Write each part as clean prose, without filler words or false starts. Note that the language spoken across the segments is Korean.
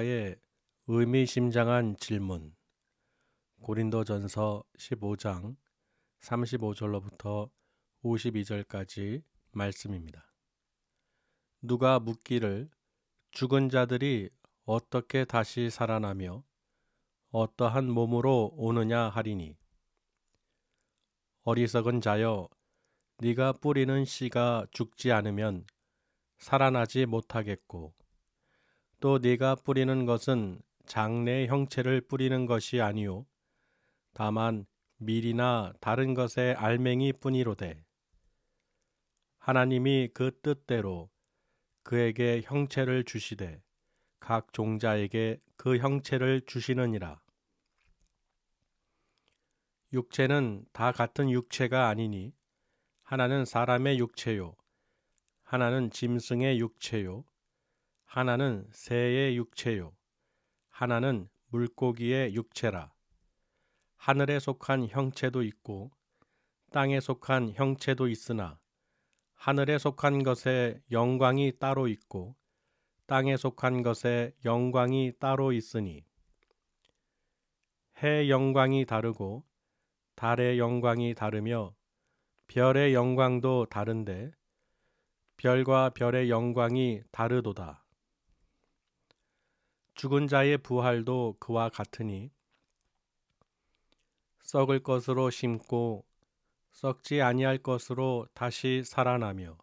시청자의 의미심장한 질문. 고린도전서 15장 35절로부터 52절까지 말씀입니다. 누가 묻기를 죽은 자들이 어떻게 다시 살아나며 어떠한 몸으로 오느냐 하리니, 어리석은 자여, 네가 뿌리는 씨가 죽지 않으면 살아나지 못하겠고, 또 네가 뿌리는 것은 장래의 형체를 뿌리는 것이 아니요 다만 밀이나 다른 것의 알맹이 뿐이로되, 하나님이 그 뜻대로 그에게 형체를 주시되 각 종자에게 그 형체를 주시느니라. 육체는 다 같은 육체가 아니니, 하나는 사람의 육체요, 하나는 짐승의 육체요, 하나는 새의 육체요, 하나는 물고기의 육체라. 하늘에 속한 형체도 있고 땅에 속한 형체도 있으나, 하늘에 속한 것의 영광이 따로 있고 땅에 속한 것의 영광이 따로 있으니, 해의 영광이 다르고 달의 영광이 다르며 별의 영광도 다른데 별과 별의 영광이 다르도다. 죽은 자의 부활도 그와 같으니, 썩을 것으로 심고 썩지 아니할 것으로 다시 살아나며,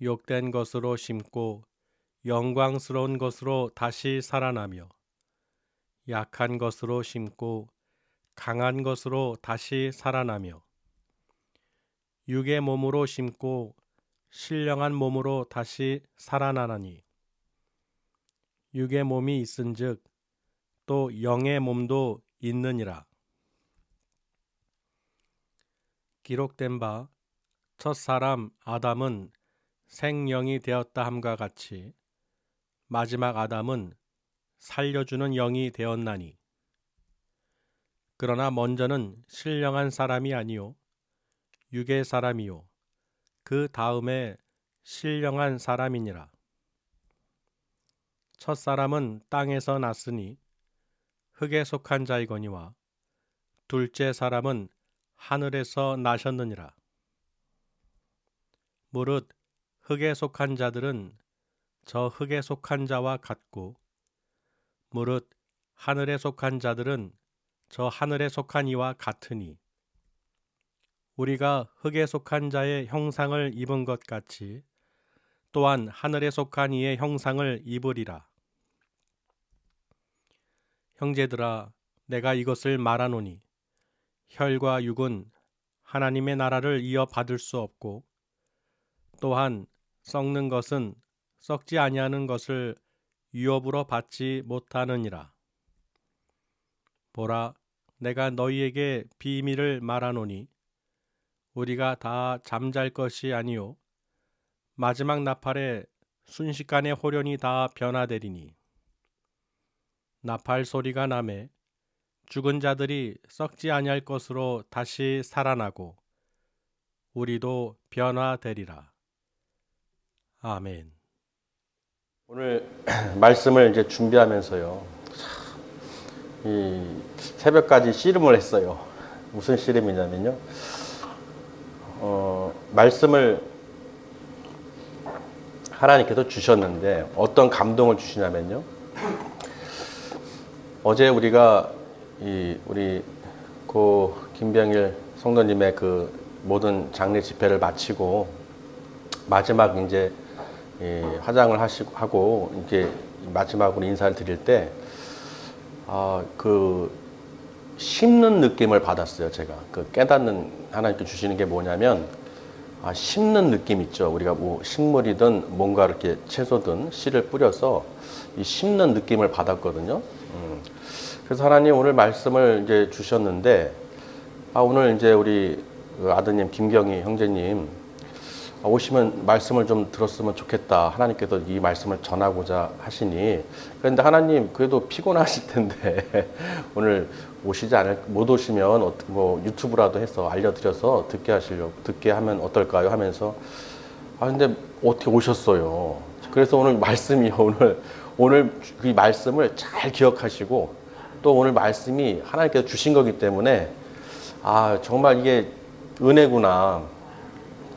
욕된 것으로 심고 영광스러운 것으로 다시 살아나며, 약한 것으로 심고 강한 것으로 다시 살아나며, 육의 몸으로 심고 신령한 몸으로 다시 살아나나니, 육의 몸이 있은즉 또 영의 몸도 있느니라. 기록된 바 첫사람 아담은 생령이 되었다 함과 같이 마지막 아담은 살려주는 영이 되었나니, 그러나 먼저는 신령한 사람이 아니요 육의 사람이요 그 다음에 신령한 사람이니라. 첫사람은 땅에서 났으니 흙에 속한 자이거니와 둘째 사람은 하늘에서 나셨느니라. 무릇 흙에 속한 자들은 저 흙에 속한 자와 같고, 무릇 하늘에 속한 자들은 저 하늘에 속한 이와 같으니, 우리가 흙에 속한 자의 형상을 입은 것 같이 또한 하늘에 속한 이의 형상을 입으리라. 형제들아, 내가 이것을 말하노니, 혈과 육은 하나님의 나라를 이어받을 수 없고, 또한 썩는 것은 썩지 아니하는 것을 유업으로 받지 못하느니라. 보라, 내가 너희에게 비밀을 말하노니, 우리가 다 잠잘 것이 아니요 마지막 나팔에 순식간에 호련히 다 변화되리니, 나팔 소리가 나매 죽은 자들이 썩지 아니할 것으로 다시 살아나고 우리도 변화되리라. 아멘. 오늘 말씀을 이제 준비하면서요, 이 새벽까지 씨름을 했어요. 무슨 씨름이냐면요, 말씀을 하나님께서 주셨는데 어떤 감동을 주시냐면요, 어제 우리가 우리 김병일 성도님의 그 모든 장례 집회를 마치고 마지막 이제 화장을 하고 이제 마지막으로 인사를 드릴 때 그 심는 느낌을 받았어요. 제가 그 깨닫는, 하나님께 주시는 게 뭐냐면 심는 느낌 있죠. 우리가 뭐 식물이든 뭔가 이렇게 채소든 씨를 뿌려서 이 심는 느낌을 받았거든요. 그래서 하나님 오늘 말씀을 이제 주셨는데, 오늘 이제 우리 아드님 김경희 형제님 오시면 말씀을 좀 들었으면 좋겠다. 하나님께서 이 말씀을 전하고자 하시니, 그런데 하나님 그래도 피곤하실 텐데 오늘 못 오시면 뭐 유튜브라도 해서 알려드려서 듣게 하면 어떨까요? 하면서 근데 어떻게 오셨어요? 그래서 오늘 말씀이 오늘 그 말씀을 잘 기억하시고 또 오늘 말씀이 하나님께서 주신 거기 때문에 아 정말 이게 은혜구나.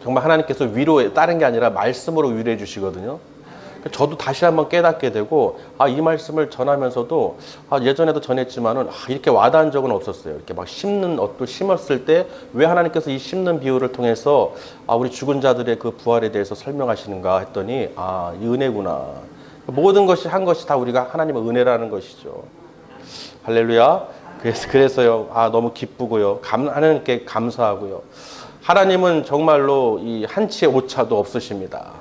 정말 하나님께서 위로에 다른 게 아니라 말씀으로 위로해 주시거든요. 저도 다시 한번 깨닫게 되고 이 말씀을 전하면서도 예전에도 전했지만은 이렇게 와닿은 적은 없었어요. 이렇게 막 심는 옷도 심었을 때 왜 하나님께서 이 심는 비유를 통해서 우리 죽은 자들의 그 부활에 대해서 설명하시는가 했더니 이 은혜구나. 모든 것이 한 것이 다 우리가 하나님의 은혜라는 것이죠. 할렐루야. 그래서요 너무 기쁘고요 하나님께 감사하고요. 하나님은 정말로 이 한치의 오차도 없으십니다.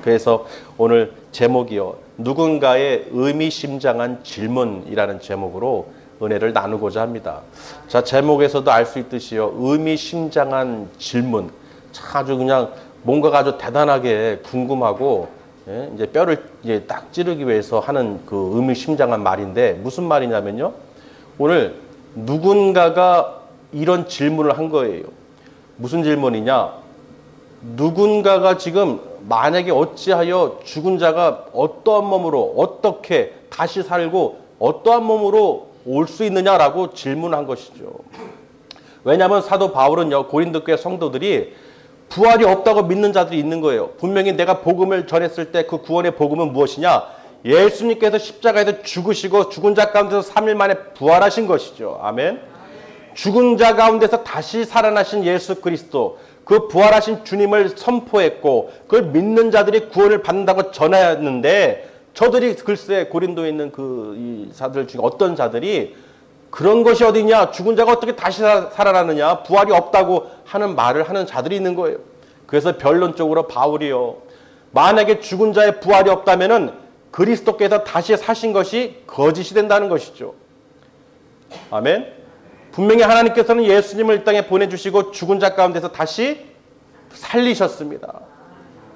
그래서 오늘 제목이요 누군가의 의미심장한 질문이라는 제목으로 은혜를 나누고자 합니다. 자 제목에서도 알 수 있듯이요 의미심장한 질문 아주 그냥 뭔가가 아주 대단하게 궁금하고 이제 뼈를 이제 딱 찌르기 위해서 하는 그 의미심장한 말인데 무슨 말이냐면요 오늘 누군가가 이런 질문을 한 거예요. 무슨 질문이냐? 누군가가 지금 만약에 어찌하여 죽은 자가 어떠한 몸으로 어떻게 다시 살고 어떠한 몸으로 올 수 있느냐라고 질문한 것이죠. 왜냐하면 사도 바울은요 고린도 교회 성도들이 부활이 없다고 믿는 자들이 있는 거예요. 분명히 내가 복음을 전했을 때 그 구원의 복음은 무엇이냐? 예수님께서 십자가에서 죽으시고 죽은 자 가운데서 3일 만에 부활하신 것이죠. 아멘. 죽은 자 가운데서 다시 살아나신 예수 그리스도 그 부활하신 주님을 선포했고 그걸 믿는 자들이 구원을 받는다고 전하였는데 저들이 글쎄 고린도에 있는 이 자들 중에 어떤 자들이 그런 것이 어디냐 죽은 자가 어떻게 다시 살아나느냐 부활이 없다고 하는 말을 하는 자들이 있는 거예요. 그래서 변론적으로 바울이요 만약에 죽은 자의 부활이 없다면은 그리스도께서 다시 사신 것이 거짓이 된다는 것이죠. 아멘. 분명히 하나님께서는 예수님을 이 땅에 보내주시고 죽은 자 가운데서 다시 살리셨습니다.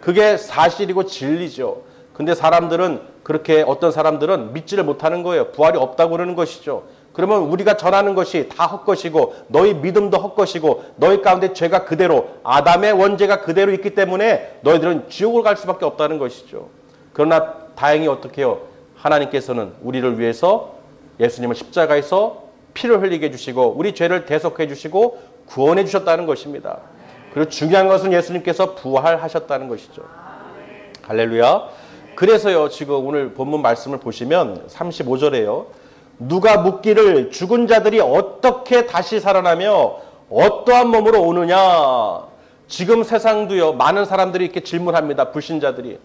그게 사실이고 진리죠. 근데 사람들은 그렇게 어떤 사람들은 믿지를 못하는 거예요. 부활이 없다고 그러는 것이죠. 그러면 우리가 전하는 것이 다 헛것이고 너희 믿음도 헛것이고 너희 가운데 죄가 그대로 아담의 원죄가 그대로 있기 때문에 너희들은 지옥을 갈 수밖에 없다는 것이죠. 그러나 다행히 어떻게 해요? 하나님께서는 우리를 위해서 예수님을 십자가에서 피를 흘리게 해주시고 우리 죄를 대속해 주시고 구원해 주셨다는 것입니다. 그리고 중요한 것은 예수님께서 부활하셨다는 것이죠. 할렐루야. 그래서요 지금 오늘 본문 말씀을 보시면 35절에요 누가 묻기를 죽은 자들이 어떻게 다시 살아나며 어떠한 몸으로 오느냐. 지금 세상도요 많은 사람들이 이렇게 질문합니다. 불신자들이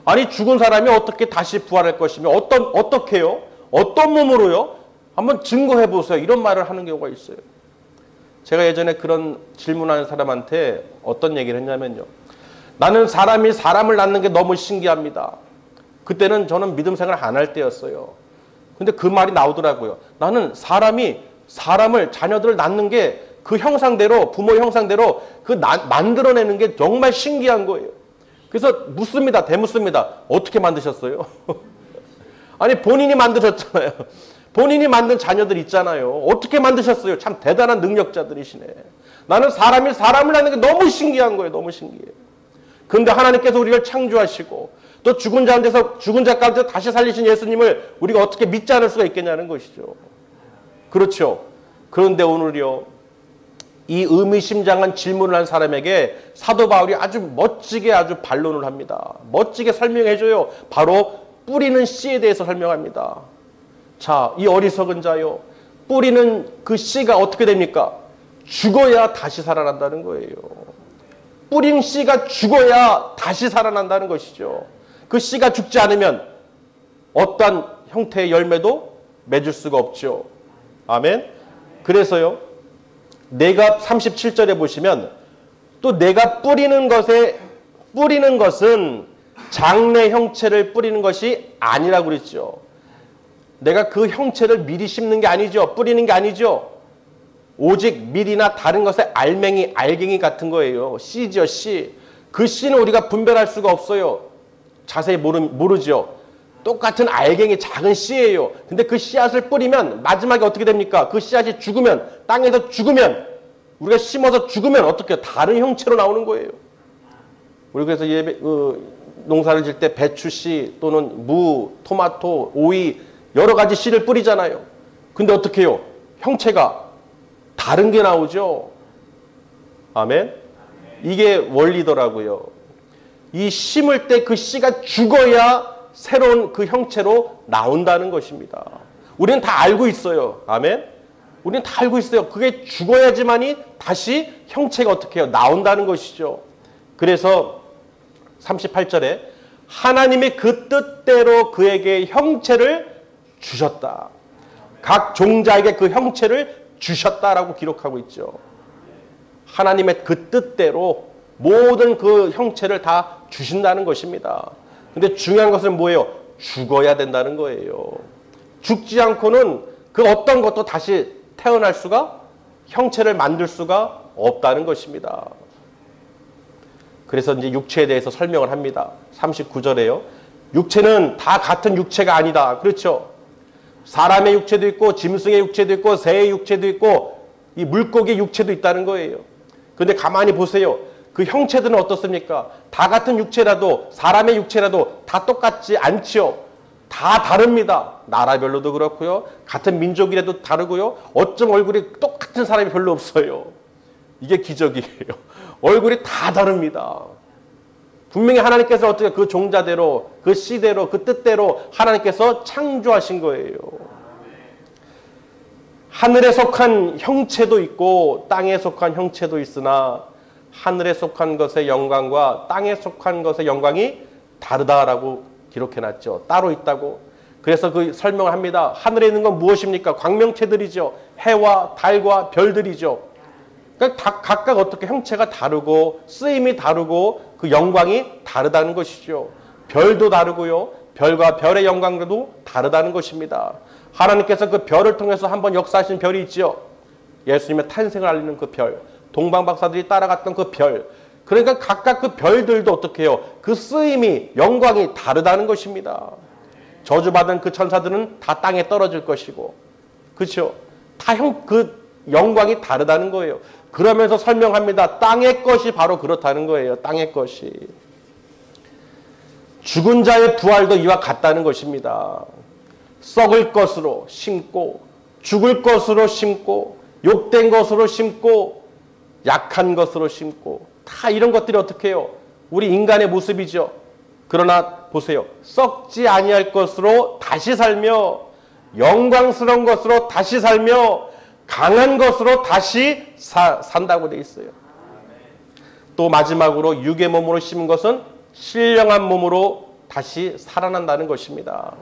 아니 죽은 사람이 어떻게 다시 부활할 것이며 어떻게요? 어떤 몸으로요? 한번 증거해 보세요. 이런 말을 하는 경우가 있어요. 제가 예전에 그런 질문하는 사람한테 어떤 얘기를 했냐면요. 나는 사람이 사람을 낳는 게 너무 신기합니다. 그때는 저는 믿음 생활 안 할 때였어요. 근데 그 말이 나오더라고요. 나는 사람이 사람을 자녀들을 낳는 게 그 형상대로 부모의 형상대로 만들어내는 게 정말 신기한 거예요. 그래서 묻습니다. 대묻습니다. 어떻게 만드셨어요? 아니 본인이 만드셨잖아요. 본인이 만든 자녀들 있잖아요. 어떻게 만드셨어요? 참 대단한 능력자들이시네. 나는 사람이 사람을 낳는 게 너무 신기한 거예요. 너무 신기해요. 그런데 하나님께서 우리를 창조하시고 또 죽은 자 가운데 다시 살리신 예수님을 우리가 어떻게 믿지 않을 수가 있겠냐는 것이죠. 그렇죠. 그런데 오늘요. 이 의미심장한 질문을 한 사람에게 사도 바울이 아주 멋지게 아주 반론을 합니다. 멋지게 설명해줘요. 바로 뿌리는 씨에 대해서 설명합니다. 자, 이 어리석은 자요. 뿌리는 그 씨가 어떻게 됩니까? 죽어야 다시 살아난다는 거예요. 뿌린 씨가 죽어야 다시 살아난다는 것이죠. 그 씨가 죽지 않으면 어떠한 형태의 열매도 맺을 수가 없죠. 아멘. 그래서요. 내가 37절에 보시면 또 내가 뿌리는 것은 장래 형체를 뿌리는 것이 아니라고 그랬죠. 내가 그 형체를 미리 심는 게 아니죠. 뿌리는 게 아니죠. 오직 밀이나 다른 것의 알갱이 같은 거예요. 씨죠, 씨. 그 씨는 우리가 분별할 수가 없어요. 자세히 모르죠. 똑같은 알갱이 작은 씨예요. 근데 그 씨앗을 뿌리면 마지막에 어떻게 됩니까? 그 씨앗이 죽으면, 땅에서 죽으면, 우리가 심어서 죽으면 어떻게 다른 형체로 나오는 거예요. 우리 그래서 농사를 질 때 배추씨 또는 무, 토마토, 오이 여러 가지 씨를 뿌리잖아요. 근데 어떻게 해요? 형체가 다른 게 나오죠. 아멘. 이게 원리더라고요. 이 심을 때 그 씨가 죽어야 새로운 그 형체로 나온다는 것입니다. 우리는 다 알고 있어요. 아멘. 우리는 다 알고 있어요. 그게 죽어야지만이 다시 형체가 어떻게 해요? 나온다는 것이죠. 그래서 38절에 하나님이 그 뜻대로 그에게 형체를 주셨다. 각 종자에게 그 형체를 주셨다라고 기록하고 있죠. 하나님의 그 뜻대로 모든 그 형체를 다 주신다는 것입니다. 근데 중요한 것은 뭐예요? 죽어야 된다는 거예요. 죽지 않고는 그 어떤 것도 다시 태어날 수가, 형체를 만들 수가 없다는 것입니다. 그래서 이제 육체에 대해서 설명을 합니다. 39절에요. 육체는 다 같은 육체가 아니다. 그렇죠? 사람의 육체도 있고 짐승의 육체도 있고 새의 육체도 있고 이 물고기의 육체도 있다는 거예요. 그런데 가만히 보세요. 그 형체들은 어떻습니까? 다 같은 육체라도 사람의 육체라도 다 똑같지 않지요. 다 다릅니다. 나라별로도 그렇고요. 같은 민족이라도 다르고요. 어쩜 얼굴이 똑같은 사람이 별로 없어요. 이게 기적이에요. 얼굴이 다 다릅니다. 분명히 하나님께서 어떻게 그 종자대로, 그 씨대로, 그 뜻대로 하나님께서 창조하신 거예요. 하늘에 속한 형체도 있고 땅에 속한 형체도 있으나 하늘에 속한 것의 영광과 땅에 속한 것의 영광이 다르다라고 기록해놨죠. 따로 있다고. 그래서 그 설명을 합니다. 하늘에 있는 건 무엇입니까? 광명체들이죠. 해와 달과 별들이죠. 그러니까 각각 어떻게 형체가 다르고 쓰임이 다르고 그 영광이 다르다는 것이죠. 별도 다르고요. 별과 별의 영광도 다르다는 것입니다. 하나님께서 그 별을 통해서 한번 역사하신 별이 있죠. 예수님의 탄생을 알리는 그 별. 동방박사들이 따라갔던 그 별. 그러니까 각각 그 별들도 어떻게 해요? 그 쓰임이, 영광이 다르다는 것입니다. 저주받은 그 천사들은 다 땅에 떨어질 것이고, 그렇죠? 다 그 영광이 다르다는 거예요. 그러면서 설명합니다. 땅의 것이 바로 그렇다는 거예요. 땅의 것이. 죽은 자의 부활도 이와 같다는 것입니다. 썩을 것으로 심고, 죽을 것으로 심고, 욕된 것으로 심고, 약한 것으로 심고, 다 이런 것들이 어떻게 해요? 우리 인간의 모습이죠. 그러나 보세요. 썩지 아니할 것으로 다시 살며, 영광스러운 것으로 다시 살며, 강한 것으로 다시 산다고 되어 있어요. 또 마지막으로 육의 몸으로 심은 것은 신령한 몸으로 다시 살아난다는 것입니다.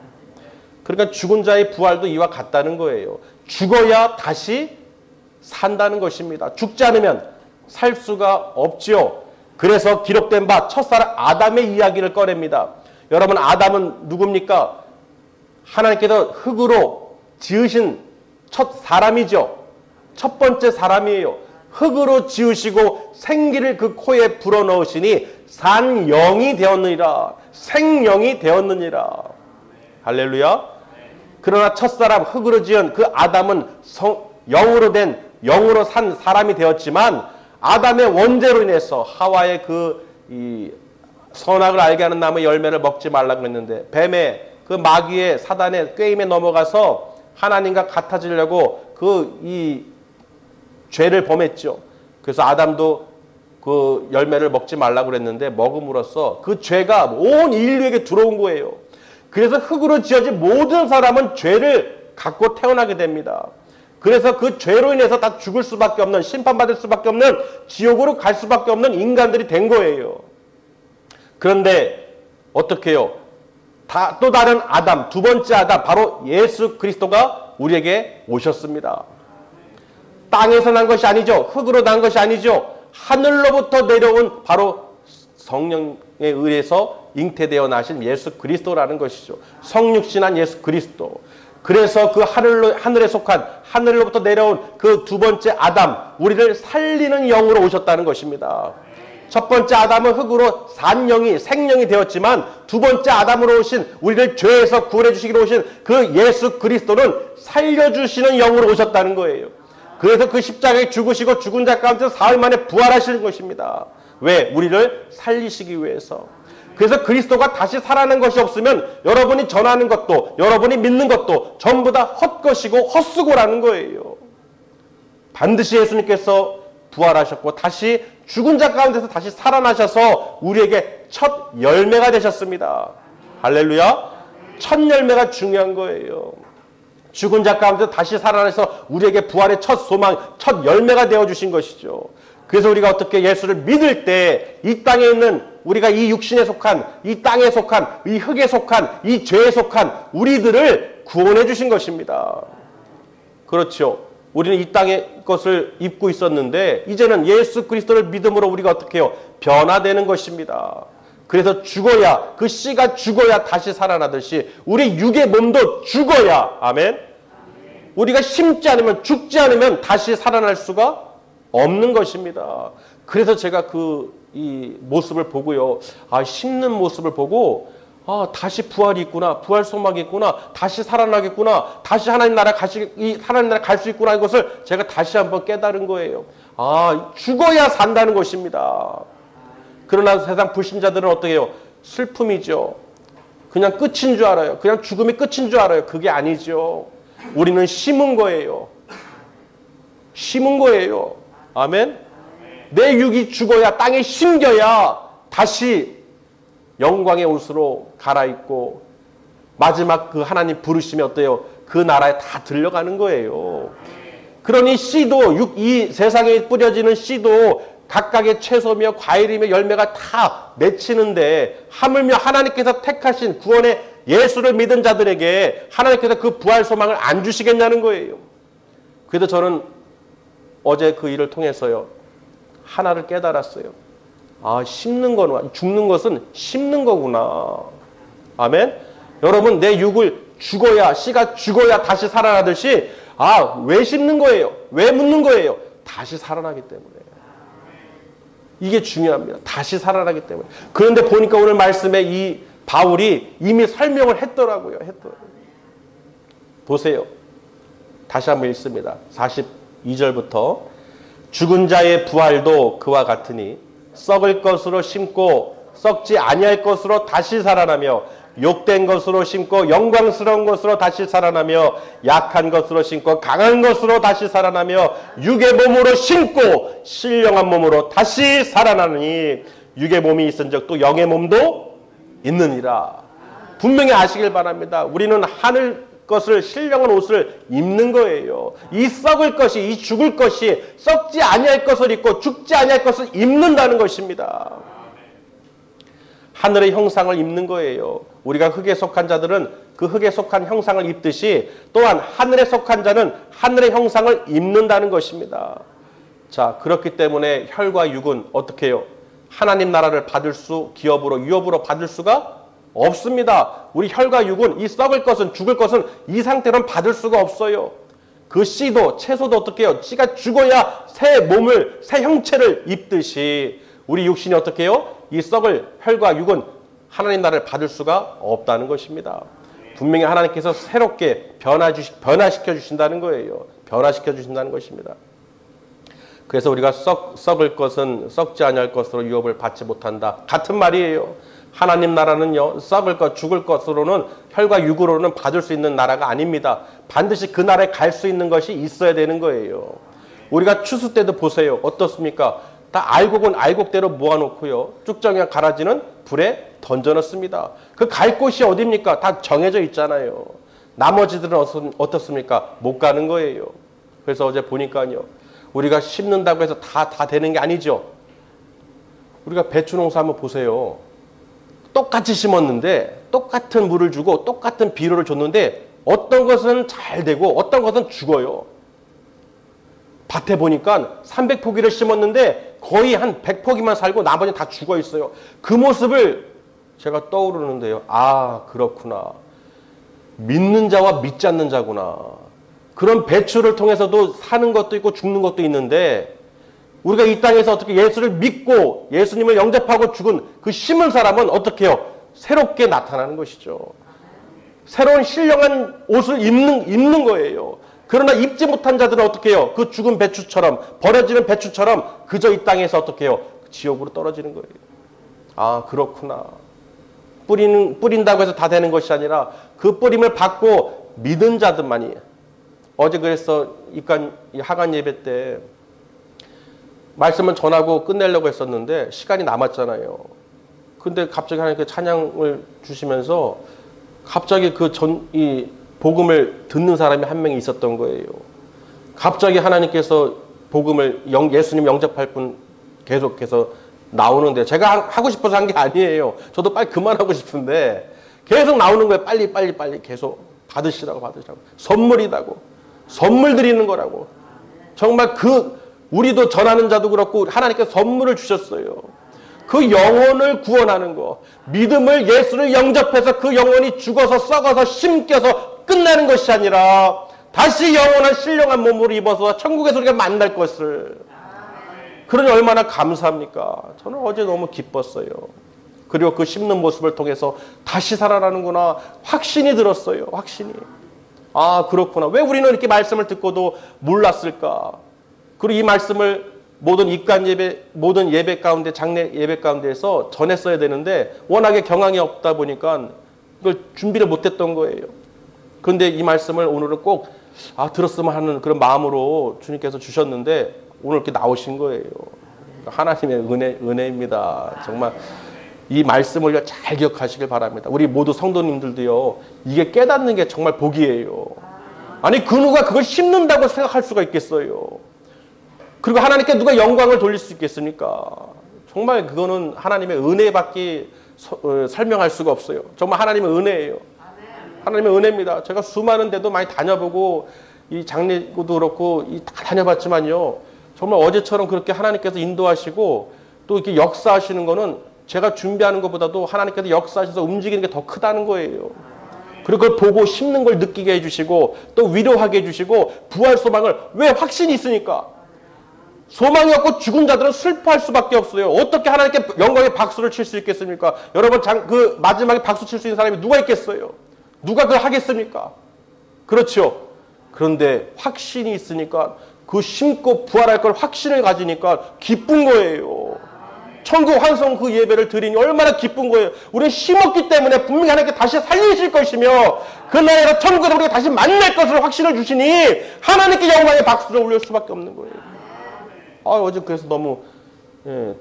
그러니까 죽은 자의 부활도 이와 같다는 거예요. 죽어야 다시 산다는 것입니다. 죽지 않으면 살 수가 없죠. 그래서 기록된 바 첫사람 아담의 이야기를 꺼냅니다. 여러분, 아담은 누굽니까? 하나님께서 흙으로 지으신 첫 사람이죠. 첫 번째 사람이에요. 흙으로 지으시고 생기를 그 코에 불어넣으시니 산 영이 되었느니라. 생영이 되었느니라. 할렐루야. 그러나 첫사람 흙으로 지은 그 아담은 영으로 된, 영으로 산 사람이 되었지만 아담의 원죄로 인해서 하와의 이 선악을 알게 하는 나무의 열매를 먹지 말라고 했는데 뱀의 그 마귀의 사단의 꾀임에 넘어가서 하나님과 같아지려고 이 죄를 범했죠. 그래서 아담도 그 열매를 먹지 말라고 그랬는데 먹음으로써 그 죄가 온 인류에게 들어온 거예요. 그래서 흙으로 지어진 모든 사람은 죄를 갖고 태어나게 됩니다. 그래서 그 죄로 인해서 다 죽을 수밖에 없는, 심판받을 수밖에 없는, 지옥으로 갈 수밖에 없는 인간들이 된 거예요. 그런데 어떻게 해요? 또 다른 아담, 두 번째 아담, 바로 예수 그리스도가 우리에게 오셨습니다. 땅에서 난 것이 아니죠. 흙으로 난 것이 아니죠. 하늘로부터 내려온 바로 성령에 의해서 잉태되어 나신 예수 그리스도라는 것이죠. 성육신한 예수 그리스도. 그래서 그 하늘에 속한, 하늘로부터 내려온 그 두 번째 아담, 우리를 살리는 영으로 오셨다는 것입니다. 첫 번째 아담은 흙으로 산 영이, 생명이 되었지만 두 번째 아담으로 오신, 우리를 죄에서 구원해 주시기로 오신 그 예수 그리스도는 살려주시는 영으로 오셨다는 거예요. 그래서 그 십자가에 죽으시고 죽은 자 가운데서 사흘 만에 부활하시는 것입니다. 왜? 우리를 살리시기 위해서. 그래서 그리스도가 다시 살아난 것이 없으면 여러분이 전하는 것도 여러분이 믿는 것도 전부 다 헛것이고 헛수고라는 거예요. 반드시 예수님께서 부활하셨고 다시 죽은 자 가운데서 다시 살아나셔서 우리에게 첫 열매가 되셨습니다. 할렐루야. 첫 열매가 중요한 거예요. 죽은 자 가운데서 다시 살아나서 우리에게 부활의 첫 소망, 첫 열매가 되어주신 것이죠. 그래서 우리가 어떻게 예수를 믿을 때 이 땅에 있는 우리가 이 육신에 속한, 이 땅에 속한, 이 흙에 속한, 이 죄에 속한 우리들을 구원해 주신 것입니다. 그렇죠. 우리는 이 땅의 것을 입고 있었는데 이제는 예수 그리스도를 믿음으로 우리가 어떻게 해요? 변화되는 것입니다. 그래서 죽어야, 그 씨가 죽어야 다시 살아나듯이 우리 육의 몸도 죽어야, 아멘? 우리가 심지 않으면, 죽지 않으면 다시 살아날 수가 없는 것입니다. 그래서 제가 이 모습을 보고요. 심는 모습을 보고, 다시 부활이 있구나. 부활 소망이 있구나. 다시 살아나겠구나. 다시 하나님 나라 하나님 나라 갈 수 있구나. 이것을 제가 다시 한번 깨달은 거예요. 죽어야 산다는 것입니다. 그러나 세상 불신자들은 어떻게 해요? 슬픔이죠. 그냥 끝인 줄 알아요. 그냥 죽음이 끝인 줄 알아요. 그게 아니죠. 우리는 심은 거예요. 심은 거예요. 아멘? 내 육이 죽어야, 땅에 심겨야 다시 영광의 옷으로 갈아입고 마지막 그 하나님 부르심이 어때요? 그 나라에 다 들려가는 거예요. 그러니 씨도, 이 세상에 뿌려지는 씨도 각각의 채소며 과일이며 열매가 다 맺히는데 하물며 하나님께서 택하신 구원의 예수를 믿은 자들에게 하나님께서 그 부활 소망을 안 주시겠냐는 거예요. 그래서 저는 어제 그 일을 통해서요. 하나를 깨달았어요. 심는 거구나. 죽는 것은 심는 거구나. 아멘? 여러분, 내 육을 죽어야, 씨가 죽어야 다시 살아나듯이 왜 심는 거예요? 왜 묻는 거예요? 다시 살아나기 때문에. 이게 중요합니다. 다시 살아나기 때문에. 그런데 보니까 오늘 말씀에 이 바울이 이미 설명을 했더라고요. 보세요. 다시 한번 읽습니다. 42절부터 죽은 자의 부활도 그와 같으니 썩을 것으로 심고 썩지 아니할 것으로 다시 살아나며 욕된 것으로 심고 영광스러운 것으로 다시 살아나며 약한 것으로 심고 강한 것으로 다시 살아나며 육의 몸으로 심고 신령한 몸으로 다시 살아나느니 육의 몸이 있은즉 또 영의 몸도 있느니라. 분명히 아시길 바랍니다. 우리는 하늘 것을, 신령한 옷을 입는 거예요. 이 썩을 것이, 이 죽을 것이 썩지 아니할 것을 입고 죽지 아니할 것을 입는다는 것입니다. 하늘의 형상을 입는 거예요. 우리가 흙에 속한 자들은 그 흙에 속한 형상을 입듯이 또한 하늘에 속한 자는 하늘의 형상을 입는다는 것입니다. 자, 그렇기 때문에 혈과 육은 어떻게 해요? 하나님 나라를 받을 수, 기업으로, 유업으로 받을 수가 없습니다. 우리 혈과 육은 이 썩을 것은, 죽을 것은 이 상태로는 받을 수가 없어요. 그 씨도, 채소도 어떻게 해요? 씨가 죽어야 새 몸을, 새 형체를 입듯이 우리 육신이 어떻게 해요? 이 썩을 혈과 육은 하나님 나라를 받을 수가 없다는 것입니다. 분명히 하나님께서 새롭게 변화시켜 주신다는 거예요. 변화시켜 주신다는 것입니다. 그래서 우리가 썩을 것은 썩지 아니할 것으로 유업을 받지 못한다. 같은 말이에요. 하나님 나라는요, 썩을 것, 죽을 것으로는, 혈과 육으로는 받을 수 있는 나라가 아닙니다. 반드시 그 나라에 갈 수 있는 것이 있어야 되는 거예요. 우리가 추수 때도 보세요. 어떻습니까? 다 알곡대로 모아놓고요. 쭉정이가 갈아지는 불에 던져놓습니다. 그 갈 곳이 어디입니까? 다 정해져 있잖아요. 나머지들은 어떻습니까? 못 가는 거예요. 그래서 어제 보니까요. 우리가 심는다고 해서 다 되는 게 아니죠. 우리가 배추 농사 한번 보세요. 똑같이 심었는데 똑같은 물을 주고 똑같은 비료를 줬는데 어떤 것은 잘 되고 어떤 것은 죽어요. 밭에 보니까 300포기를 심었는데 거의 한 100포기만 살고 나머지 다 죽어 있어요. 그 모습을 제가 떠오르는데요. 그렇구나. 믿는 자와 믿지 않는 자구나. 그런 배추를 통해서도 사는 것도 있고 죽는 것도 있는데 우리가 이 땅에서 어떻게 예수를 믿고 예수님을 영접하고 죽은 그 심은 사람은 어떻게 해요? 새롭게 나타나는 것이죠. 새로운 신령한 옷을 입는 거예요. 그러나 입지 못한 자들은 어떻게 해요? 그 죽은 배추처럼, 버려지는 배추처럼 그저 이 땅에서 어떻게 해요? 지옥으로 떨어지는 거예요. 그렇구나. 뿌린다고 해서 다 되는 것이 아니라 그 뿌림을 받고 믿은 자들만이. 어제 그래서 하간 예배 때 말씀을 전하고 끝내려고 했었는데 시간이 남았잖아요. 근데 갑자기 하나님께 찬양을 주시면서 갑자기 이 복음을 듣는 사람이 한 명이 있었던 거예요. 갑자기 하나님께서 복음을 예수님 영접할 분 계속해서 나오는데 제가 하고 싶어서 한 게 아니에요. 저도 빨리 그만하고 싶은데 계속 나오는 거예요. 빨리 계속 받으시라고. 선물이라고. 선물 드리는 거라고. 정말 우리도 전하는 자도 그렇고 하나님께서 선물을 주셨어요. 그 영혼을 구원하는 거. 믿음을 예수를 영접해서 그 영혼이 죽어서 썩어서 심겨서 끝나는 것이 아니라 다시 영원한 신령한 몸으로 입어서 천국에서 우리가 만날 것을. 그러니 얼마나 감사합니까? 저는 어제 너무 기뻤어요. 그리고 그 씹는 모습을 통해서 다시 살아나는구나 확신이 들었어요. 확신이. 아 그렇구나. 왜 우리는 이렇게 말씀을 듣고도 몰랐을까? 그리고 이 말씀을 모든 입간 예배, 모든 예배 가운데, 장례 예배 가운데에서 전했어야 되는데 워낙에 경황이 없다 보니까 그걸 준비를 못했던 거예요. 그런데 이 말씀을 오늘은 꼭 들었으면 하는 그런 마음으로 주님께서 주셨는데 오늘 이렇게 나오신 거예요. 하나님의 은혜입니다. 정말 이 말씀을 잘 기억하시길 바랍니다. 우리 모두 성도님들도요. 이게 깨닫는 게 정말 복이에요. 아니 그 누가 그걸 심는다고 생각할 수가 있겠어요. 그리고 하나님께 누가 영광을 돌릴 수 있겠습니까? 정말 그거는 하나님의 은혜밖에 설명할 수가 없어요. 정말 하나님의 은혜예요. 하나님의 은혜입니다. 제가 수많은 데도 많이 다녀보고 이 장례도 그렇고 다 다녀봤지만요. 정말 어제처럼 그렇게 하나님께서 인도하시고 또 이렇게 역사하시는 거는 제가 준비하는 것보다도 하나님께서 역사하셔서 움직이는 게 더 크다는 거예요. 그리고 그걸 보고 심는 걸 느끼게 해주시고 또 위로하게 해주시고 부활 소망을 왜 확신이 있으니까. 소망이 없고 죽은 자들은 슬퍼할 수밖에 없어요. 어떻게 하나님께 영광의 박수를 칠 수 있겠습니까? 여러분 그 마지막에 박수 칠 수 있는 사람이 누가 있겠어요? 누가 그걸 하겠습니까? 그렇죠. 그런데 확신이 있으니까 그 심고 부활할 걸 확신을 가지니까 기쁜 거예요. 천국 환송 그 예배를 드리니 얼마나 기쁜 거예요. 우리는 심었기 때문에 분명히 하나님께 다시 살리실 것이며 그 나라에서 천국에서 우리가 다시 만날 것을 확신을 주시니 하나님께 영광의 박수를 올릴 수밖에 없는 거예요. 어제 그래서 너무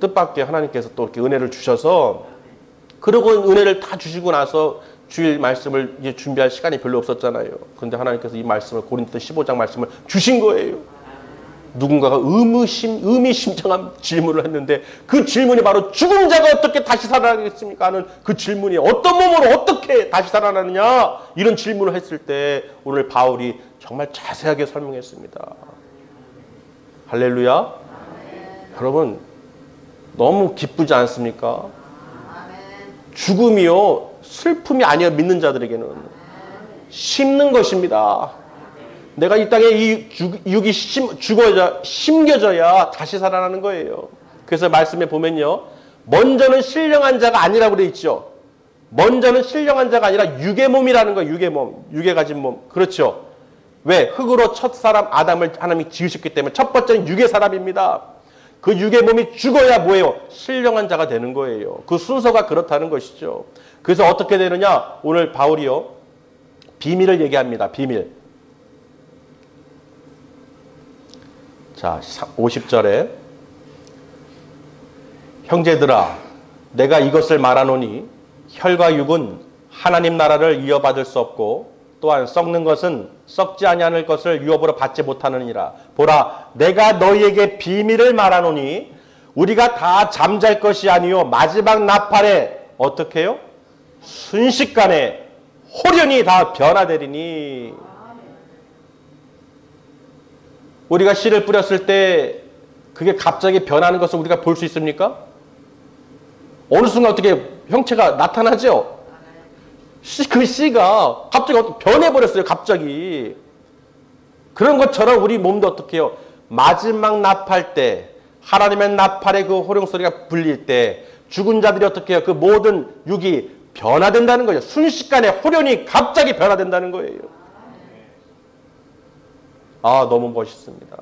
뜻밖의 하나님께서 또 이렇게 은혜를 주셔서 그러고 은혜를 다 주시고 나서 주일 말씀을 이제 준비할 시간이 별로 없었잖아요. 그런데 하나님께서 이 말씀을 고린도 15장 말씀을 주신 거예요. 누군가가 의미심장한 질문을 했는데 그 질문이 바로 죽은 자가 어떻게 다시 살아나겠습니까? 하는 그 질문이 어떤 몸으로 어떻게 다시 살아나느냐? 이런 질문을 했을 때 오늘 바울이 정말 자세하게 설명했습니다. 할렐루야. 여러분 너무 기쁘지 않습니까? 죽음이요 슬픔이 아니에요. 믿는 자들에게는 심는 것입니다. 내가 이 땅에 이 육이 심겨져야 다시 살아나는 거예요. 그래서 말씀에 보면요 먼저는 신령한 자가 아니라고 되어 있죠. 먼저는 신령한 자가 아니라 육의 몸이라는 거예요. 육의 몸, 육에 가진 몸. 그렇죠. 왜? 흙으로 첫 사람 아담을 하나님이 지으셨기 때문에 첫 번째는 육의 사람입니다. 그 육의 몸이 죽어야 뭐예요? 신령한 자가 되는 거예요. 그 순서가 그렇다는 것이죠. 그래서 어떻게 되느냐? 오늘 바울이요. 비밀을 얘기합니다. 비밀. 자, 50절에 형제들아 내가 이것을 말하노니 혈과 육은 하나님 나라를 이어받을 수 없고 또한 썩는 것은 썩지 아니하는 것을 유업으로 받지 못하느니라. 보라 내가 너희에게 비밀을 말하노니 우리가 다 잠잘 것이 아니요 마지막 나팔에 어떻게 해요? 순식간에 호련히 다 변화되리니. 우리가 씨를 뿌렸을 때 그게 갑자기 변하는 것을 우리가 볼 수 있습니까? 어느 순간 어떻게 형체가 나타나죠? 그 씨가 갑자기 변해버렸어요. 갑자기. 그런 것처럼 우리 몸도 어떻게 해요? 마지막 나팔 때 하나님의 나팔의 그 호령소리가 불릴 때 죽은 자들이 어떻게 해요? 그 모든 육이 변화된다는 거죠. 순식간에 호련히 갑자기 변화된다는 거예요. 너무 멋있습니다.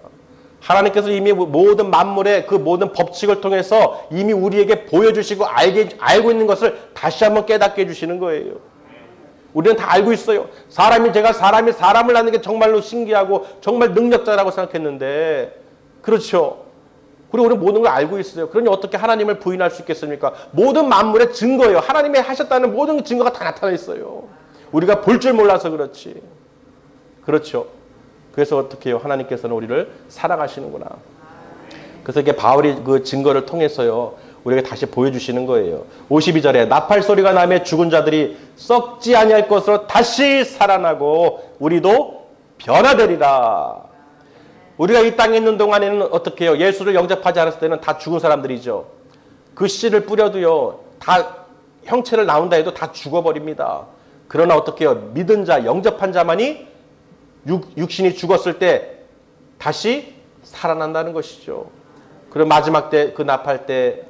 하나님께서 이미 모든 만물의 그 모든 법칙을 통해서 이미 우리에게 보여주시고 알고 있는 것을 다시 한번 깨닫게 해주시는 거예요. 우리는 다 알고 있어요. 사람이 사람을 낳는 게 정말로 신기하고 정말 능력자라고 생각했는데, 그렇죠. 그리고 우리는 모든 걸 알고 있어요. 그러니 어떻게 하나님을 부인할 수 있겠습니까? 모든 만물의 증거예요. 하나님이 하셨다는 모든 증거가 다 나타나 있어요. 우리가 볼 줄 몰라서 그렇지. 그렇죠. 그래서 어떻게 해요? 하나님께서는 우리를 사랑하시는구나. 그래서 이게 바울이 그 증거를 통해서요, 우리에게 다시 보여주시는 거예요. 52절에 나팔 소리가 나며 죽은 자들이 썩지 아니할 것으로 다시 살아나고 우리도 변화되리라. 우리가 이 땅에 있는 동안에는 어떻게 해요? 예수를 영접하지 않았을 때는 다 죽은 사람들이죠. 그 씨를 뿌려도요, 다 형체를 나온다 해도 다 죽어버립니다. 그러나 어떻게 해요? 믿은 자, 영접한 자만이 육신이 죽었을 때 다시 살아난다는 것이죠. 그리고 마지막 때, 그 나팔 때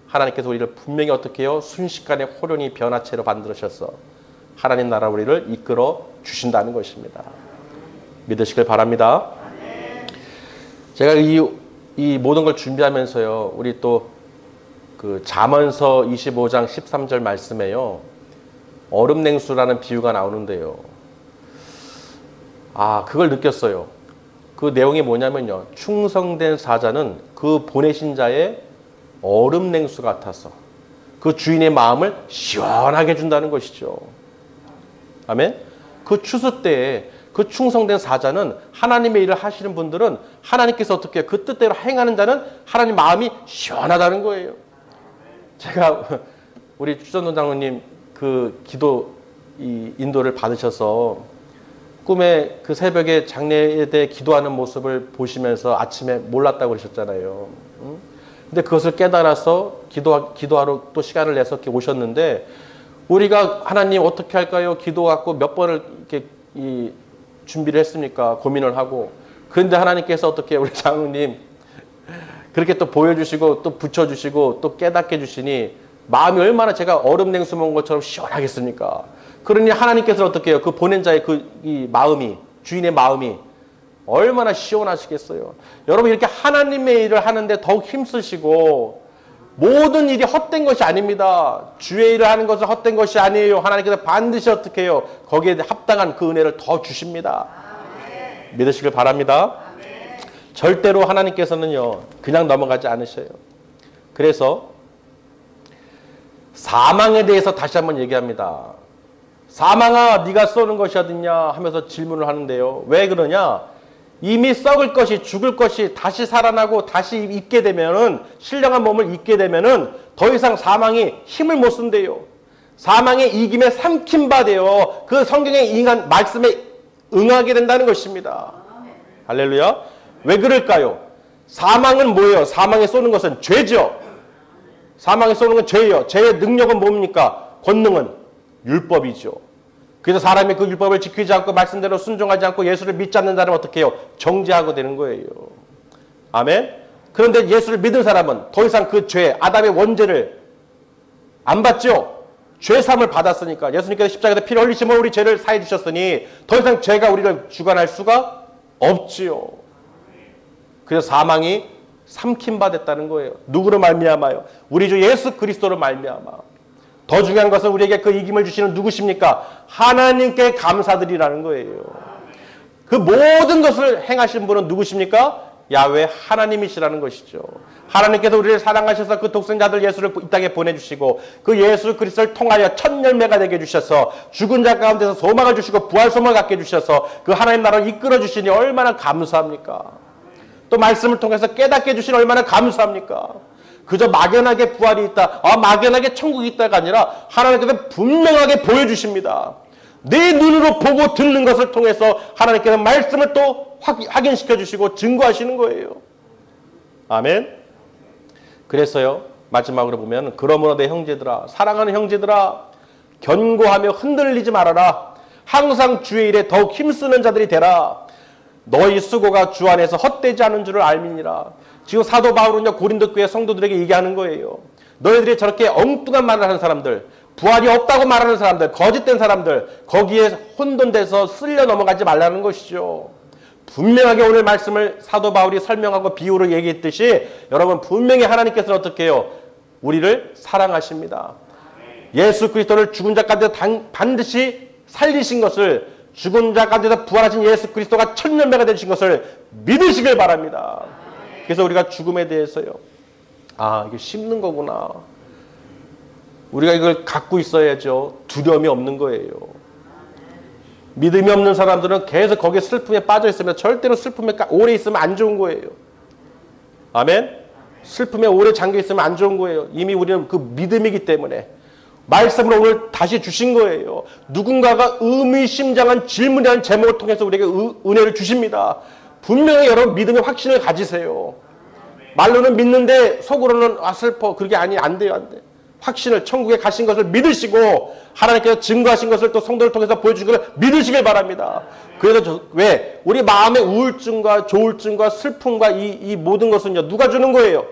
하나님께서 우리를 분명히 어떻게 해요? 순식간에 호련히 변화체로 만들으셔서 하나님 나라 우리를 이끌어 주신다는 것입니다. 믿으시길 바랍니다. 제가 이 모든 걸 준비하면서요, 우리 또 그 잠언서 25장 13절 말씀에요, 얼음냉수라는 비유가 나오는데요. 그걸 느꼈어요. 그 내용이 뭐냐면요, 충성된 사자는 그 보내신 자의 얼음냉수 같아서 그 주인의 마음을 시원하게 해준다는 것이죠. 아멘? 그 추수 때에 그 충성된 사자는, 하나님의 일을 하시는 분들은 하나님께서 어떻게 해요? 그 뜻대로 행하는 자는 하나님 마음이 시원하다는 거예요. 제가 우리 주전도 장로님 그 기도 인도를 받으셔서 꿈에 그 새벽에 장례에 대해 기도하는 모습을 보시면서 아침에 몰랐다고 그러셨잖아요. 근데 그것을 깨달아서 기도하러 또 시간을 내서 이렇게 오셨는데, 우리가 하나님 어떻게 할까요? 기도 갖고 몇 번을 이렇게 준비를 했습니까? 고민을 하고. 그런데 하나님께서 어떻게 우리 장로님 그렇게 또 보여주시고 또 붙여주시고 또 깨닫게 해주시니 마음이 얼마나 제가 얼음냉수 먹은 것처럼 시원하겠습니까? 그러니 하나님께서는 어떻게 해요? 그 보낸 자의 이 마음이, 주인의 마음이 얼마나 시원하시겠어요? 여러분, 이렇게 하나님의 일을 하는데 더욱 힘쓰시고, 모든 일이 헛된 것이 아닙니다. 주의 일을 하는 것은 헛된 것이 아니에요. 하나님께서 반드시 어떻게 해요? 거기에 합당한 그 은혜를 더 주십니다. 믿으시길 바랍니다. 절대로 하나님께서는요, 그냥 넘어가지 않으셔요. 그래서 사망에 대해서 다시 한번 얘기합니다. 사망아, 네가 쏘는 것이 어딨냐 하면서 질문을 하는데요. 왜 그러냐? 이미 썩을 것이, 죽을 것이 다시 살아나고 다시 입게 되면은, 신령한 몸을 입게 되면은 더 이상 사망이 힘을 못 쓴대요. 사망의 이김에 삼킨 바 되어 그 성경의 인간 말씀에 응하게 된다는 것입니다. 할렐루야. 왜 그럴까요? 사망은 뭐예요? 사망에 쏘는 것은 죄죠. 사망에 쏘는 건 죄예요. 죄의 능력은 뭡니까? 권능은 율법이죠. 그래서 사람이 그 율법을 지키지 않고 말씀대로 순종하지 않고 예수를 믿지 않는 사람은 어떻게 해요? 정죄하고 되는 거예요. 아멘? 그런데 예수를 믿은 사람은 더 이상 그 죄, 아담의 원죄를 안 받죠? 죄사함을 받았으니까. 예수님께서 십자가에서 피를 흘리심으로 우리 죄를 사해 주셨으니 더 이상 죄가 우리를 주관할 수가 없지요. 그래서 사망이 삼킨 바 됐다는 거예요. 누구로 말미암아요? 우리 주 예수 그리스도로 말미암아. 더 중요한 것은 우리에게 그 이김을 주시는 누구십니까? 하나님께 감사드리라는 거예요. 그 모든 것을 행하신 분은 누구십니까? 야훼 하나님이시라는 것이죠. 하나님께서 우리를 사랑하셔서 그 독생자들 예수를 이 땅에 보내주시고 그 예수 그리스도를 통하여 첫 열매가 되게 해주셔서 죽은 자 가운데서 소망을 주시고 부활 소망을 갖게 해주셔서 그 하나님 나라를 이끌어 주시니 얼마나 감사합니까? 또 말씀을 통해서 깨닫게 해주시니 얼마나 감사합니까? 그저 막연하게 부활이 있다, 막연하게 천국이 있다가 아니라 하나님께서 분명하게 보여주십니다. 내 눈으로 보고 듣는 것을 통해서 하나님께서 말씀을 또 확인시켜 주시고 증거하시는 거예요. 아멘. 그래서요, 마지막으로 보면, 그러므로 내 형제들아, 사랑하는 형제들아, 견고하며 흔들리지 말아라. 항상 주의 일에 더욱 힘쓰는 자들이 되라. 너희 수고가 주 안에서 헛되지 않은 줄을 알미니라. 지금 사도 바울은요, 고린도 교회 성도들에게 얘기하는 거예요. 너희들이 저렇게 엉뚱한 말을 하는 사람들, 부활이 없다고 말하는 사람들, 거짓된 사람들, 거기에 혼돈돼서 쓸려 넘어가지 말라는 것이죠. 분명하게 오늘 말씀을 사도 바울이 설명하고 비유로 얘기했듯이 여러분 분명히 하나님께서는 어떻게 해요? 우리를 사랑하십니다. 예수 그리스도를 죽은 자 가운데 반드시 살리신 것을, 죽은 자 가운데서 부활하신 예수 그리스도가 천년배가 되신 것을 믿으시길 바랍니다. 그래서 우리가 죽음에 대해서요, 아, 이게 씹는 거구나. 우리가 이걸 갖고 있어야죠. 두려움이 없는 거예요. 믿음이 없는 사람들은 계속 거기에 슬픔에 빠져 있으면 절대로 슬픔에 오래 있으면 안 좋은 거예요. 아멘? 슬픔에 오래 잠겨 있으면 안 좋은 거예요. 이미 우리는 그 믿음이기 때문에. 말씀으로 오늘 다시 주신 거예요. 누군가가 의미심장한 질문이라는 제목을 통해서 우리에게 은혜를 주십니다. 분명히 여러분 믿음의 확신을 가지세요. 말로는 믿는데 속으로는 아 슬퍼. 그게 안 돼요. 안 돼. 확신을, 천국에 가신 것을 믿으시고 하나님께서 증거하신 것을 또 성도를 통해서 보여주신 것을 믿으시길 바랍니다. 그래서 왜? 우리 마음의 우울증과 조울증과 슬픔과 이 모든 것은요, 누가 주는 거예요?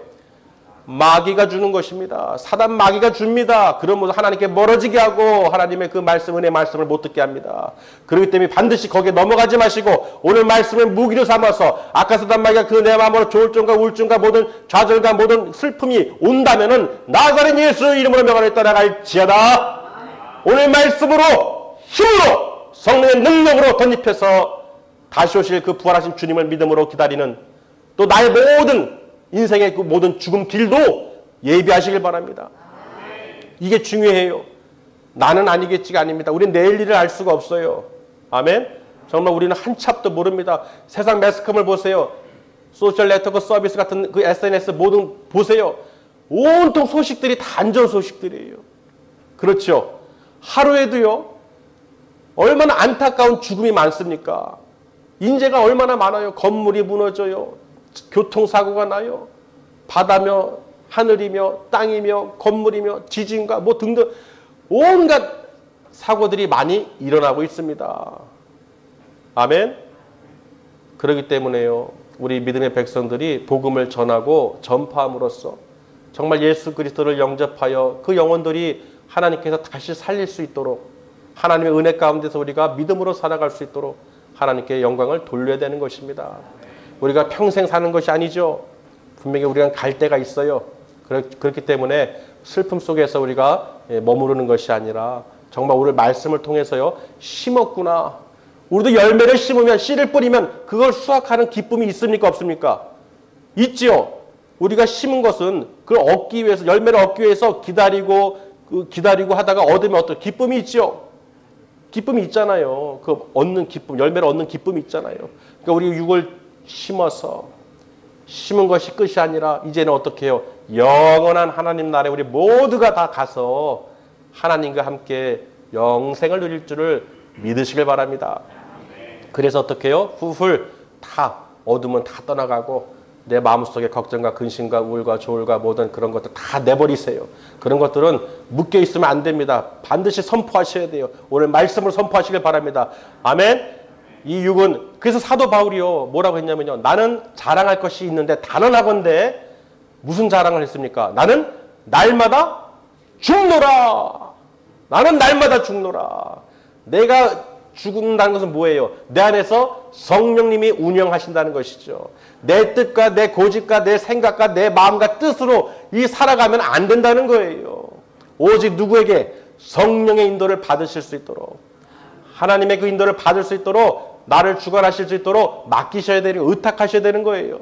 마귀가 주는 것입니다. 사단 마귀가 줍니다. 그러면서 하나님께 멀어지게 하고 하나님의 그 말씀, 은혜의 말씀을 못 듣게 합니다. 그렇기 때문에 반드시 거기에 넘어가지 마시고 오늘 말씀을 무기로 삼아서, 아까 사단 마귀가 그 내 마음으로 조울증과 우울증과 모든 좌절과 모든 슬픔이 온다면은 나사렛 예수 이름으로 명하여 떠나갈지어다. 오늘 말씀으로 힘으로 성령의 능력으로 덧입혀서 다시 오실 그 부활하신 주님을 믿음으로 기다리는, 또 나의 모든 인생의 그 모든 죽음 길도 예비하시길 바랍니다. 이게 중요해요. 나는 아니겠지가 아닙니다. 우리는 내일 일을 알 수가 없어요. 아멘? 정말 우리는 한 찹도 모릅니다. 세상 매스컴을 보세요. 소셜 네트워크 서비스 같은 그 SNS 모든 보세요. 온통 소식들이 다 안 좋은 소식들이에요. 그렇죠? 하루에도요, 얼마나 안타까운 죽음이 많습니까? 인재가 얼마나 많아요. 건물이 무너져요. 교통사고가 나요. 바다며 하늘이며 땅이며 건물이며 지진과 뭐 등등 온갖 사고들이 많이 일어나고 있습니다. 아멘? 그렇기 때문에요, 우리 믿음의 백성들이 복음을 전하고 전파함으로써 정말 예수 그리스도를 영접하여 그 영혼들이 하나님께서 다시 살릴 수 있도록, 하나님의 은혜 가운데서 우리가 믿음으로 살아갈 수 있도록 하나님께 영광을 돌려야 되는 것입니다. 우리가 평생 사는 것이 아니죠. 분명히 우리가 갈 때가 있어요. 그렇기 때문에 슬픔 속에서 우리가 머무르는 것이 아니라 정말 오늘 말씀을 통해서요, 심었구나. 우리도 열매를 심으면, 씨를 뿌리면 그걸 수확하는 기쁨이 있습니까? 없습니까? 있지요. 우리가 심은 것은 그걸 얻기 위해서, 열매를 얻기 위해서 기다리고 하다가 얻으면 어떤 기쁨이 있죠. 기쁨이 있잖아요. 그 얻는 기쁨, 열매를 얻는 기쁨이 있잖아요. 그러니까 우리 육을 심어서, 심은 것이 끝이 아니라 이제는 어떻게 해요? 영원한 하나님 나라에 우리 모두가 다 가서 하나님과 함께 영생을 누릴 줄을 믿으시길 바랍니다. 그래서 어떻게 해요? 훌훌 다 어둠은 다 떠나가고 내 마음속에 걱정과 근심과 우울과 조울과 모든 그런 것들 다 내버리세요. 그런 것들은 묶여 있으면 안 됩니다. 반드시 선포하셔야 돼요. 오늘 말씀을 선포하시길 바랍니다. 아멘. 이 육은, 그래서 사도 바울이요, 뭐라고 했냐면요, 나는 자랑할 것이 있는데 단언하건대, 무슨 자랑을 했습니까? 나는 날마다 죽노라. 나는 날마다 죽노라. 내가 죽는다는 것은 뭐예요? 내 안에서 성령님이 운영하신다는 것이죠. 내 뜻과 내 고집과 내 생각과 내 마음과 뜻으로 이 살아가면 안 된다는 거예요. 오직 누구에게? 성령의 인도를 받으실 수 있도록, 하나님의 그 인도를 받을 수 있도록, 나를 주관하실 수 있도록 맡기셔야 되는, 의탁하셔야 되는 거예요.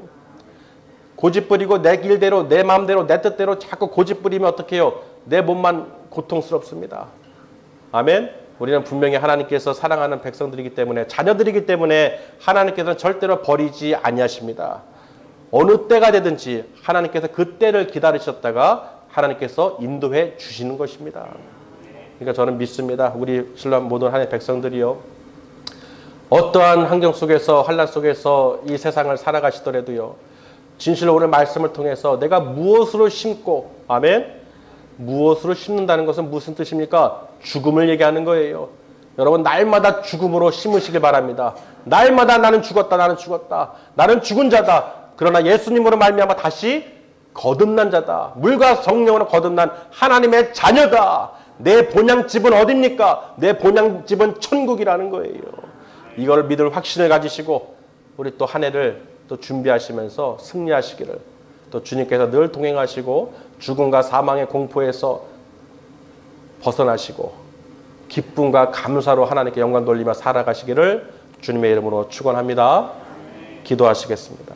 고집 부리고 내 길대로, 내 마음대로, 내 뜻대로 자꾸 고집 부리면 어떻게 해요? 내 몸만 고통스럽습니다. 아멘? 우리는 분명히 하나님께서 사랑하는 백성들이기 때문에, 자녀들이기 때문에 하나님께서는 절대로 버리지 아니하십니다. 어느 때가 되든지 하나님께서 그 때를 기다리셨다가 하나님께서 인도해 주시는 것입니다. 그러니까 저는 믿습니다. 우리 신랑 모든 하나님의 백성들이요, 어떠한 환경 속에서, 환난 속에서 이 세상을 살아가시더라도요, 진실로 오늘 말씀을 통해서 내가 무엇으로 심고, 아멘? 무엇으로 심는다는 것은 무슨 뜻입니까? 죽음을 얘기하는 거예요. 여러분, 날마다 죽음으로 심으시길 바랍니다. 날마다 나는 죽었다, 나는 죽었다, 나는 죽은 자다. 그러나 예수님으로 말미암아 다시 거듭난 자다. 물과 성령으로 거듭난 하나님의 자녀다. 내 본향집은 어딥니까? 내 본향집은 천국이라는 거예요. 이걸 믿을 확신을 가지시고 우리 또 한 해를 또 준비하시면서 승리하시기를, 또 주님께서 늘 동행하시고 죽음과 사망의 공포에서 벗어나시고 기쁨과 감사로 하나님께 영광 돌리며 살아가시기를 주님의 이름으로 축원합니다. 기도하시겠습니다.